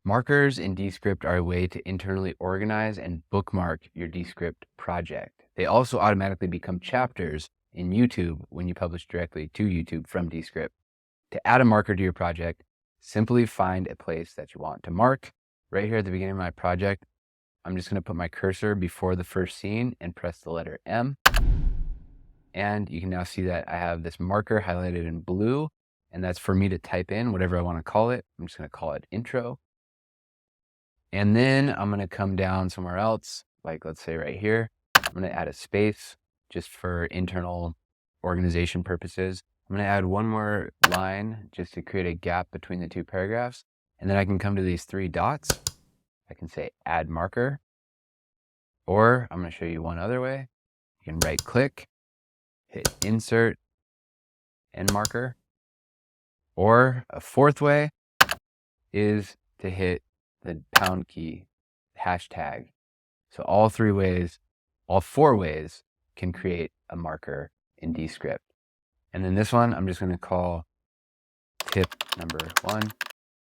Markers in Descript are a way to internally organize and bookmark your Descript project. They also automatically become chapters in YouTube when you publish directly to YouTube from Descript. To add a marker to your project, simply find a place that you want to mark. Right here at the beginning of my project, I'm just going to put my cursor before the first scene and press the letter M. And you can now see that I have this marker highlighted in blue, and that's for me to type in whatever I want to call it. I'm just going to call it intro. And then I'm going to come down somewhere else, like let's say right here. I'm going to add a space just for internal organization purposes. I'm going to add one more line just to create a gap between the two paragraphs. And then I can come to these three dots. I can say add marker, or I'm going to show you one other way. You can right click, hit insert and marker. Or a fourth way is to hit the pound key, hashtag. So all four ways can create a marker in Descript. And then this one, I'm just going to call tip number 1.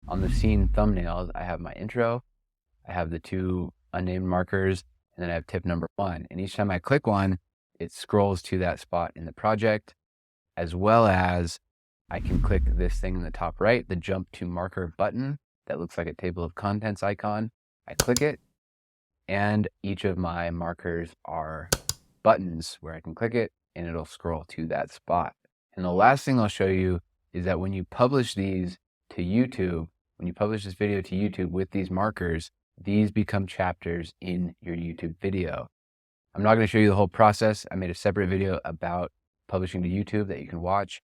On the scene thumbnails, I have my intro, I have the two unnamed markers, and then I have tip number 1. And each time I click one, it scrolls to that spot in the project, as well as I can click this thing in the top right, the jump to marker button that looks like a table of contents icon. I click it, and each of my markers are buttons where I can click it and it'll scroll to that spot. And the last thing I'll show you is that when you publish these to YouTube, when you publish this video to YouTube with these markers, these become chapters in your YouTube video. I'm not going to show you the whole process. I made a separate video about publishing to YouTube that you can watch,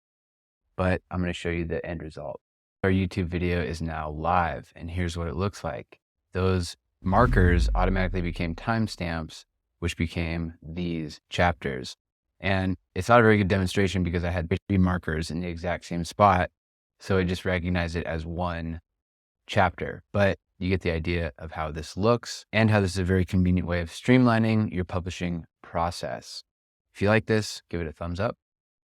but I'm going to show you the end result. Our YouTube video is now live, and here's what it looks like. Those markers automatically became timestamps, which became these chapters. And it's not a very good demonstration because I had 3 markers in the exact same spot, so it just recognized it as one chapter. But you get the idea of how this looks and how this is a very convenient way of streamlining your publishing process. If you like this, give it a thumbs up.